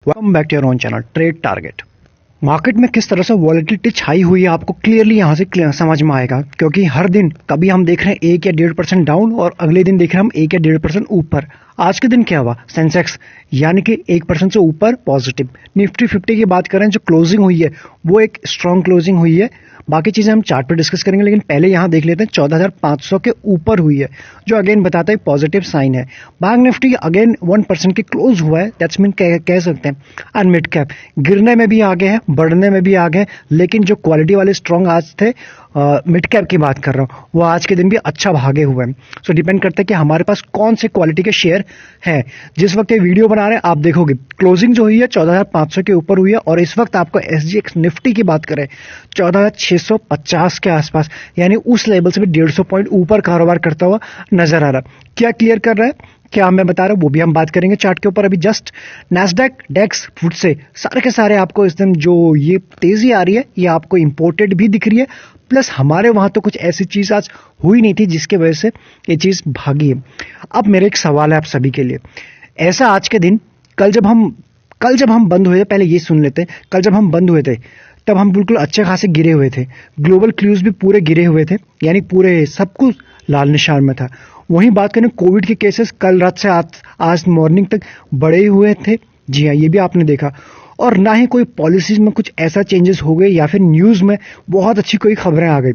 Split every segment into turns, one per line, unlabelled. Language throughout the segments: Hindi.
Welcome back to your own channel Trade Target. Market में किस तरह से वॉलेटिलिटी छाई हुई है आपको क्लियरली यहाँ से समझ में आएगा, क्योंकि हर दिन कभी हम देख रहे हैं 1 या 1.5% डाउन और अगले दिन देख रहे हैं हम 1 या 1.5% ऊपर। आज के दिन क्या हुआ? सेंसेक्स यानी कि 1% से ऊपर पॉजिटिव। निफ्टी 50 की बात करें, जो क्लोजिंग हुई है वो एक स्ट्रॉन्ग क्लोजिंग हुई है। बाकी चीजें हम चार्ट पे डिस्कस करेंगे, लेकिन पहले यहाँ देख लेते हैं 14,500 के ऊपर हुई है, जो अगेन बताता है पॉजिटिव साइन है। बैंक निफ्टी अगेन 1% के क्लोज हुआ है, दैट्स मीन कह सकते हैं। एंड मिड कैप गिरने में भी आगे है, बढ़ने में भी आगे है, लेकिन जो क्वालिटी वाले स्ट्रॉन्ग आज थे, मिड कैप की बात कर रहा हूँ, वो आज के दिन भी अच्छा भागे हुए हैं। सो डिपेंड करता है कि हमारे पास कौन से क्वालिटी के शेयर हैं। जिस वक्त ये वीडियो बना रहे हैं आप देखोगे क्लोजिंग जो हुई है 14,500 के ऊपर हुई है, और इस वक्त आपको एसजीएक्स निफ्टी की बात करें 14,650 के आसपास, यानी उस लेवल से भी 150 पॉइंट ऊपर कारोबार करता हुआ नजर आ रहा है। क्या क्लियर कर रहा है, क्या मैं बता रहा हूं, वो भी हम बात करेंगे चार्ट के ऊपर। अभी जस्ट नैस्डैक, डेक्स, फुट से सारे के सारे आपको इस दिन जो ये तेजी आ रही है, ये आपको इंपोर्टेड भी दिख रही है, प्लस हमारे वहां तो कुछ ऐसी चीज आज हुई नहीं थी जिसके वजह से ये चीज भागी है। अब मेरे एक सवाल है आप सभी के लिए, ऐसा आज के दिन कल जब हम बंद हुए थे, पहले ये सुन लेते हैं, कल जब हम बंद हुए थे तब हम बिल्कुल अच्छे खासे गिरे हुए थे। ग्लोबल क्लूज भी पूरे गिरे हुए थे, यानी पूरे सब कुछ लाल निशान में था। वहीं बात करें कोविड के केसेस, कल रात से आज मॉर्निंग तक बढ़े हुए थे। जी हाँ, ये भी आपने देखा। और ना ही कोई पॉलिसीज में कुछ ऐसा चेंजेस हो गए या फिर न्यूज में बहुत अच्छी कोई खबरें आ गई।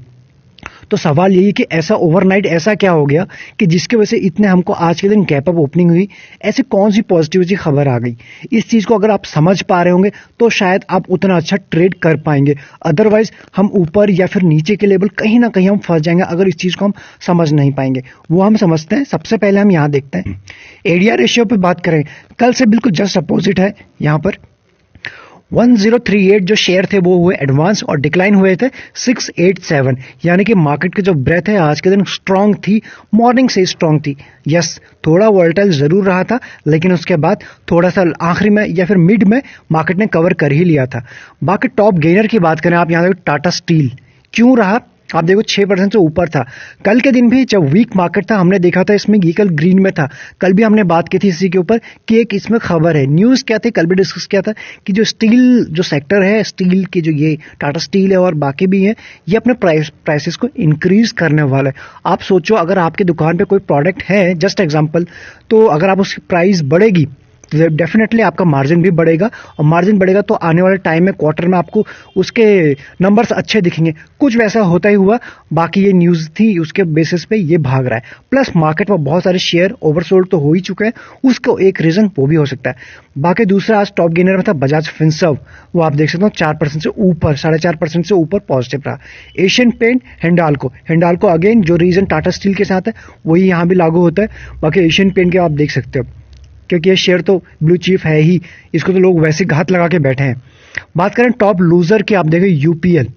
तो सवाल यही कि ऐसा ओवरनाइट ऐसा क्या हो गया कि जिसकी वजह से इतने हमको आज के दिन गैप अप ओपनिंग हुई, ऐसे कौन सी पॉजिटिव खबर आ गई? इस चीज को अगर आप समझ पा रहे होंगे तो शायद आप उतना अच्छा ट्रेड कर पाएंगे। अदरवाइज हम ऊपर या फिर नीचे के लेवल कहीं ना कहीं हम फंस जाएंगे अगर इस चीज को हम समझ नहीं पाएंगे। वो हम समझते हैं। सबसे पहले हम यहाँ देखते हैं एडीआर रेशियो पे बात करें, कल से बिल्कुल जस्ट अपोजिट है। यहाँ पर 1038 जो शेयर थे वो हुए एडवांस और डिक्लाइन हुए थे 687, यानी कि मार्केट की जो ब्रेथ है आज के दिन स्ट्रांग थी, मॉर्निंग से स्ट्रांग थी। यस, थोड़ा वोलेटाइल जरूर रहा था, लेकिन उसके बाद थोड़ा सा आखिरी में या फिर मिड में मार्केट ने कवर कर ही लिया था। बाकी टॉप गेनर की बात करें आप, यहाँ देखो टाटा स्टील क्यों रहा, आप देखो 6% से ऊपर था। कल के दिन भी जब वीक मार्केट था हमने देखा था इसमें, ये कल ग्रीन में था। कल भी हमने बात की थी इसी के ऊपर कि एक इसमें खबर है। न्यूज क्या थी, कल भी डिस्कस किया था कि जो स्टील जो सेक्टर है, स्टील की जो ये टाटा स्टील है और बाकी भी है, ये अपने प्राइसेस को इंक्रीज करने वाला है। आप सोचो अगर आपकी दुकान पे कोई प्रोडक्ट है, जस्ट एग्जांपल, तो अगर आप उसकी प्राइस बढ़ेगी तो डेफिनेटली आपका मार्जिन भी बढ़ेगा, और मार्जिन बढ़ेगा तो आने वाले टाइम में क्वार्टर में आपको उसके नंबर्स अच्छे दिखेंगे। कुछ वैसा होता ही हुआ। बाकी ये न्यूज थी, उसके बेसिस पे ये भाग रहा है। प्लस मार्केट में बहुत सारे शेयर ओवरसोल्ड तो हो ही चुके हैं, उसको एक रीजन वो भी हो सकता है। बाकी दूसरा आज टॉप गेनर में था बजाज फिनसर्व, वो आप देख सकते हो 4% से ऊपर, 4.5% से ऊपर पॉजिटिव रहा। एशियन पेंट, हिंडाल्को अगेन जो रीजन टाटा स्टील के साथ है वही यहाँ भी लागू होता है। बाकी एशियन पेंट के आप देख सकते हो, क्योंकि ये शेयर तो ब्लू चिप है ही, इसको तो लोग वैसे घात लगा के बैठे हैं। बात करें टॉप लूजर की, आप देखें UPL,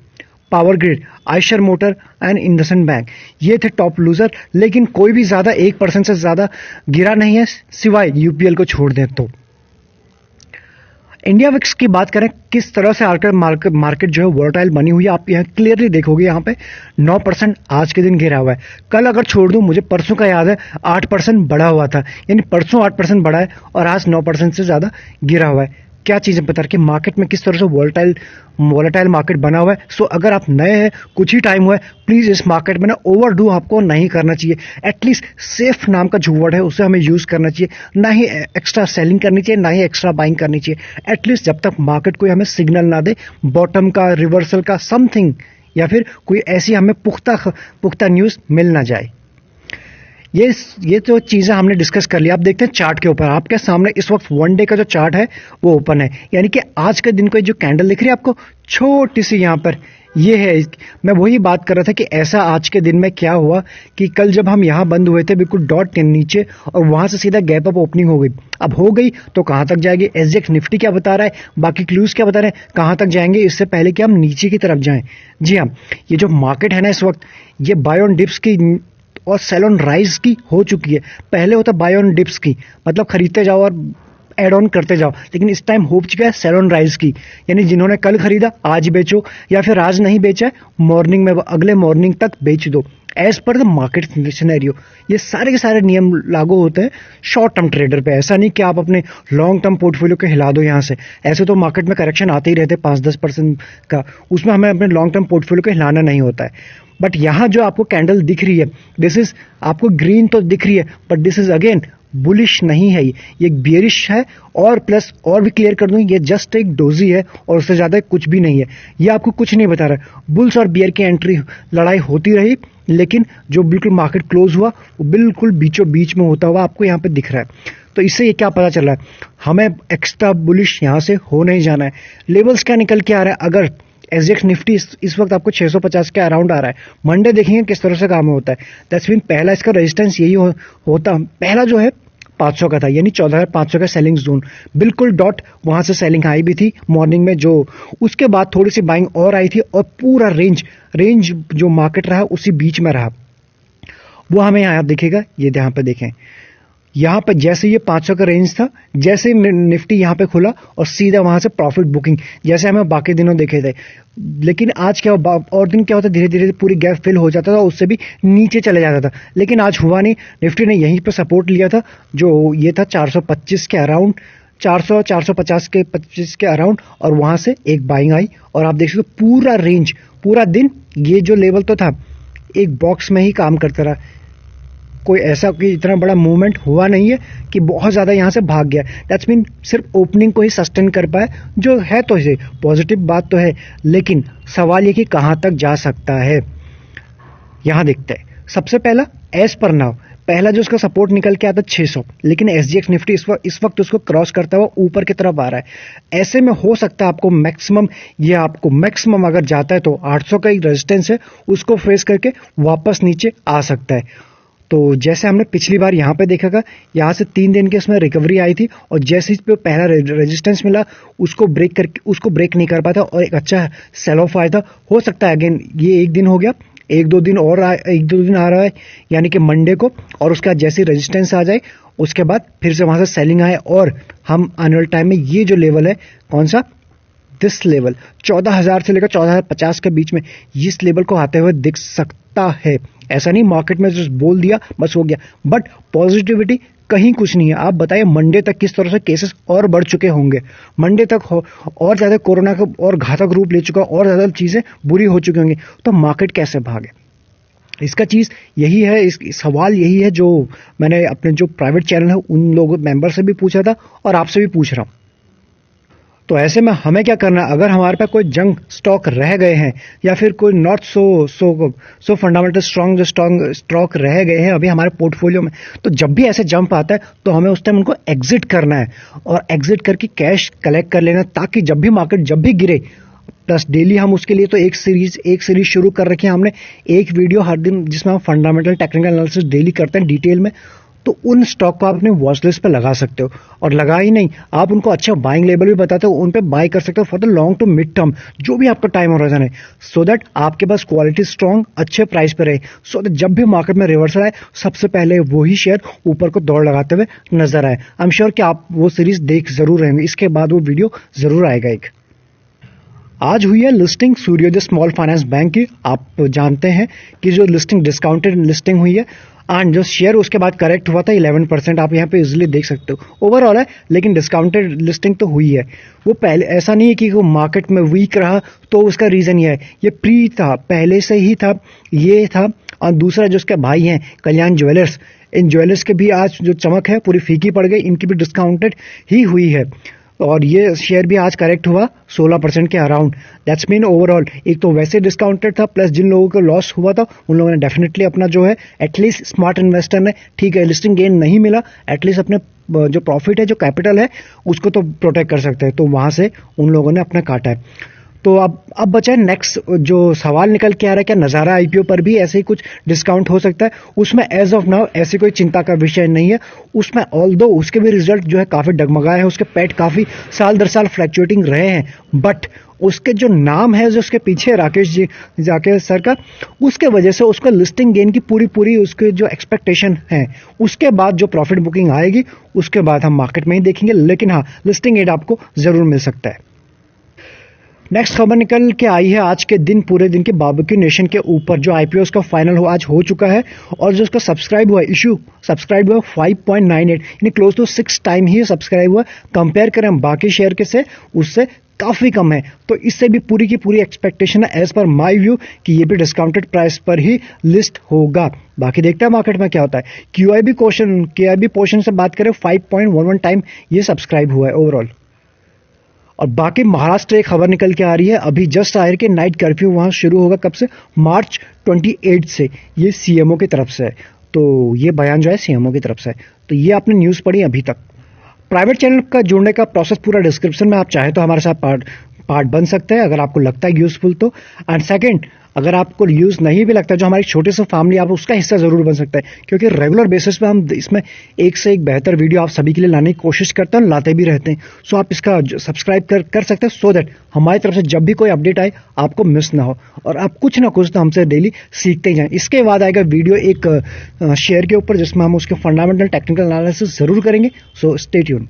power grid, Eicher motor and IndusInd bank, ये थे टॉप लूजर। लेकिन कोई भी ज्यादा 1% से ज्यादा गिरा नहीं है, सिवाय यूपीएल को छोड़ दें तो। इंडिया विक्स की बात करें, किस तरह से मार्केट जो है वोलेटाइल बनी हुई है, आप यहाँ क्लियरली देखोगे। यहाँ पे 9% आज के दिन गिरा हुआ है। कल अगर छोड़ दूं, मुझे परसों का याद है 8% बढ़ा हुआ था, यानी परसों 8% बढ़ा है और आज 9% से ज्यादा गिरा हुआ है। क्या चीजें बता रही कि मार्केट में किस तरह से वोलेटाइल मार्केट बना हुआ है। सो अगर आप नए हैं, कुछ ही टाइम हुआ है, प्लीज इस मार्केट में ना ओवरडू आपको नहीं करना चाहिए। एटलीस्ट सेफ नाम का जो वर्ड है उसे हमें यूज करना चाहिए, ना ही एक्स्ट्रा सेलिंग करनी चाहिए, ना ही एक्स्ट्रा बाइंग करनी चाहिए। एटलीस्ट जब तक मार्केट कोई हमें सिग्नल ना दे, बॉटम का, रिवर्सल का, समथिंग, या फिर कोई ऐसी हमें पुख्ता न्यूज मिल ना जाए। ये तो चीजें हमने डिस्कस कर लिया। आप देखते हैं चार्ट के ऊपर, आपके सामने इस वक्त वन डे का जो चार्ट है वो ओपन है, यानी कि आज के दिन को जो कैंडल दिख रही है आपको छोटी सी यहाँ पर, ये है। मैं वही बात कर रहा था कि ऐसा आज के दिन में क्या हुआ कि कल जब हम यहाँ बंद हुए थे बिल्कुल डॉट के नीचे, और वहां से सीधा गैप अप ओपनिंग हो गई। अब हो गई तो कहां तक जाएगी? एसजीएक्स निफ्टी क्या बता रहा है, बाकी क्लूज क्या बता रहे हैं, कहां तक जाएंगे, इससे पहले कि हम नीचे की तरफ जाएं। जी हाँ, ये जो मार्केट है ना इस वक्त, ये बाय ऑन डिप्स की और सेल ऑन राइज की हो चुकी है। पहले होता बाय ऑन डिप्स की, मतलब खरीदते जाओ और एड ऑन करते जाओ, लेकिन इस टाइम हो चुका है सेल ऑन राइज की, यानी जिन्होंने कल खरीदा आज बेचो, या फिर आज नहीं बेचा है मॉर्निंग में अगले मॉर्निंग तक बेच दो। As per the market scenario. ये सारे के सारे नियम लागू होते हैं शॉर्ट टर्म ट्रेडर पे। ऐसा नहीं कि आप अपने लॉन्ग टर्म पोर्टफोलियो को हिला दो यहाँ से। ऐसे तो मार्केट में करेक्शन आते ही रहते 5-10% का, उसमें हमें अपने लॉन्ग टर्म पोर्टफोलियो को हिलाना नहीं होता है। बट यहाँ जो आपको कैंडल दिख रही है, दिस इज, आपको ग्रीन तो दिख रही है but this is again bullish नहीं है, ये बियरिश है। और प्लस और भी क्लियर कर दूं, ये जस्ट एक डोजी है और उससे ज्यादा कुछ भी नहीं है। ये आपको कुछ नहीं बता रहा। बुल्स और बियर की एंट्री लड़ाई होती रही, लेकिन जो बिल्कुल मार्केट क्लोज हुआ वो बिल्कुल बीचों बीच में होता हुआ आपको यहाँ पे दिख रहा है। तो इससे ये क्या पता चल रहा है, हमें एक्स्ट्रा बुलिश यहाँ से हो नहीं जाना है। लेवल्स क्या निकल के आ रहा है, अगर एसजीएक्स निफ्टी इस वक्त आपको 650 के अराउंड आ रहा है, मंडे देखेंगे किस तरह से काम होता है। दैट्स मीन पहला इसका रेजिस्टेंस यही होता, पहला जो है 500 का था, यानी 14,500 का सेलिंग जोन, बिल्कुल डॉट वहां से सेलिंग आई भी थी मॉर्निंग में। जो उसके बाद थोड़ी सी बाइंग और आई थी और पूरा रेंज जो मार्केट रहा उसी बीच में रहा। वो हमें यहाँ दिखेगा, ये यहाँ पे देखें, यहाँ पर जैसे ये 500 का रेंज था, जैसे निफ्टी यहाँ पे खुला और सीधा वहां से प्रॉफिट बुकिंग, जैसे हमें बाकी दिनों देखे थे। लेकिन आज क्या और दिन क्या होता, धीरे धीरे पूरी गैप फिल हो जाता था, उससे भी नीचे चले जाता था। लेकिन आज हुआ नहीं, निफ्टी ने यहीं पर सपोर्ट लिया था, जो ये था 425 के अराउंड, 450 के 25 के अराउंड, और वहां से एक बाइंग आई। और आप देख सकते हो पूरा रेंज, पूरा दिन ये जो लेवल तो था एक बॉक्स में ही काम करता रहा। कोई ऐसा कि इतना बड़ा मूवमेंट हुआ नहीं है कि बहुत ज्यादा यहां से भाग गया। दैट्स मीन सिर्फ ओपनिंग को ही सस्टेन कर पाए, जो है तो इसे पॉजिटिव बात तो है, लेकिन सवाल ये कि कहां तक जा सकता है। यहां देखते हैं, सबसे पहला एज पर नाउ, पहला जो उसका सपोर्ट निकल के आता 600, लेकिन एसजीएक्स निफ्टी इस वक्त उसको क्रॉस करता हुआ ऊपर की तरफ आ रहा है। ऐसे में हो सकता है आपको मैक्सिमम अगर जाता है तो 800 का एक रेजिस्टेंस है, उसको फेस करके वापस नीचे आ सकता है। तो जैसे हमने पिछली बार यहाँ पे देखा था, यहाँ से 3 दिन के उसमें रिकवरी आई थी और जैसे इस पे पहला रेजिस्टेंस मिला उसको ब्रेक नहीं कर पाता और एक अच्छा सेल ऑफ आया था। हो सकता है अगेन ये एक दिन हो गया, एक दो दिन आ रहा है, यानी कि मंडे को, और उसके बाद जैसे रेजिस्टेंस आ जाए उसके बाद फिर से वहां से सेलिंग आए और हम आने वाले टाइम में ये जो लेवल है, कौन सा, दिस लेवल 14,000 से लेकर 14,050 के बीच में इस लेवल को आते हुए दिख सकता है। ऐसा नहीं मार्केट में जो बोल दिया बस हो गया, बट पॉजिटिविटी कहीं कुछ नहीं है। आप बताइए मंडे तक किस तरह से केसेस और बढ़ चुके होंगे, मंडे तक और ज्यादा कोरोना का और घातक रूप ले चुका, और ज्यादा चीजें बुरी हो चुकी होंगी, तो मार्केट कैसे भागे। इसका चीज यही है, इस सवाल यही है जो मैंने अपने जो प्राइवेट चैनल है उन लोगों मेंबर से भी पूछा था और आपसे भी पूछ रहा हूं। तो ऐसे में हमें क्या करना है, अगर हमारे पास कोई जंग स्टॉक रह गए हैं या फिर कोई not so fundamental strong stock रह गए हैं अभी हमारे पोर्टफोलियो में, तो जब भी ऐसे जंप आता है तो हमें उस टाइम उनको एग्जिट करना है और एग्जिट करके कैश कलेक्ट कर लेना, ताकि जब भी मार्केट जब भी गिरे, प्लस डेली हम उसके लिए तो एक सीरीज शुरू कर रखी है हमने, एक वीडियो हर दिन जिसमें हम फंडामेंटल टेक्निकल एनालिसिस डेली करते हैं डिटेल में। तो उन स्टॉक को आप अपने वॉच लिस्ट पे लगा सकते हो, और लगा ही नहीं, आप उनको अच्छा बाइंग लेवल भी बताते हो, उन पे बाय कर सकते हो for the long to mid term, जो भी आपका टाइम होराइजन है, सो दैट आपके पास क्वालिटी स्ट्रॉन्ग अच्छे प्राइस पे रहे, सो दैट जब भी मार्केट में रिवर्सल आए सबसे पहले वही शेयर ऊपर को दौड़ लगाते हुए नजर आए। आई एम श्योर कि आप वो सीरीज देख जरूर रहेंगे, इसके बाद वो वीडियो जरूर आएगा। एक आज हुई है लिस्टिंग सूर्योदय स्मॉल फाइनेंस बैंक की। आप जानते हैं कि जो लिस्टिंग डिस्काउंटेड लिस्टिंग हुई है एंड जो शेयर उसके बाद करेक्ट हुआ था 11%, आप यहाँ पे इजीली देख सकते हो। ओवरऑल है, लेकिन डिस्काउंटेड लिस्टिंग तो हुई है। वो पहले ऐसा नहीं है कि वो मार्केट में वीक रहा तो उसका रीजन ये है, ये प्री था, पहले से ही था, ये था। और दूसरा जो उसके भाई हैं कल्याण ज्वेलर्स, इन ज्वेलर्स के भी आज जो चमक है पूरी फीकी पड़ गई, इनकी भी डिस्काउंटेड ही हुई है और ये शेयर भी आज करेक्ट हुआ 16% के अराउंड। दैट्स मीन ओवरऑल एक तो वैसे डिस्काउंटेड था, प्लस जिन लोगों को लॉस हुआ था उन लोगों ने डेफिनेटली अपना जो है, एटलीस्ट स्मार्ट इन्वेस्टर ने, ठीक है लिस्टिंग गेन नहीं मिला, एटलीस्ट अपने जो प्रॉफिट है, जो कैपिटल है, उसको तो प्रोटेक्ट कर सकते हैं, तो वहां से उन लोगों ने अपना काटा है। तो अब बचा है नेक्स्ट जो सवाल निकल के आ रहा है, क्या नजारा आईपीओ पर भी ऐसे ही कुछ डिस्काउंट हो सकता है। उसमें एज ऑफ नाउ ऐसी कोई चिंता का विषय नहीं है। उसमें ऑल्दो उसके भी रिजल्ट जो है काफी डगमगाए हैं, उसके पैट काफी साल दर साल फ्लैक्चुएटिंग रहे हैं, बट उसके जो नाम है जो उसके पीछे राकेश सर का, उसके वजह से उसका लिस्टिंग गेन की पूरी उसके जो एक्सपेक्टेशन है, उसके बाद जो प्रॉफिट बुकिंग आएगी उसके बाद हम मार्केट में ही देखेंगे, लेकिन हाँ लिस्टिंग एड आपको जरूर मिल सकता है। नेक्स्ट खबर निकल के आई है आज के दिन, पूरे दिन के बारबेक्यू नेशन के ऊपर जो आईपीओ का फाइनल आज हो चुका है और जो उसका सब्सक्राइब हुआ सब्सक्राइब हुआ 5.98 यानी क्लोज टू 6 टाइम ही सब्सक्राइब हुआ। कंपेयर करें हम बाकी शेयर के से उससे काफी कम है, तो इससे भी पूरी की पूरी एक्सपेक्टेशन है एज पर माय व्यू कि ये भी डिस्काउंटेड प्राइस पर ही लिस्ट होगा। बाकी देखते हैं मार्केट में क्या होता है। क्यूआईबी पोर्शन से बात करें 5.11 टाइम ये सब्सक्राइब हुआ है ओवरऑल। और बाकी महाराष्ट्र एक खबर निकल के आ रही है अभी जस्ट आयर के नाइट कर्फ्यू वहां शुरू होगा कब से, मार्च 28 से। ये सीएमओ की तरफ से है, तो ये बयान जो है सीएमओ की तरफ से है। तो ये आपने न्यूज पढ़ी अभी तक। प्राइवेट चैनल का जुड़ने का प्रोसेस पूरा डिस्क्रिप्शन में, आप चाहे तो हमारे साथ पार्ट बन सकते हैं अगर आपको लगता है यूजफुल तो। एंड सेकंड, अगर आपको यूज नहीं भी लगता, जो हमारी छोटे से फैमिली, आप उसका हिस्सा जरूर बन सकते हैं, क्योंकि रेगुलर बेसिस पे हम इसमें एक से एक बेहतर वीडियो आप सभी के लिए लाने की कोशिश करते हैं, लाते भी रहते हैं। सो आप इसका सब्सक्राइब कर सकते हैं, सो दैट हमारी तरफ से जब भी कोई अपडेट आए आपको मिस ना हो और आप कुछ ना कुछ तो हमसे डेली सीखते जाएं। इसके बाद आएगा वीडियो एक शेयर के ऊपर जिसमें हम उसके फंडामेंटल टेक्निकल एनालिसिस जरूर करेंगे। So stay tune.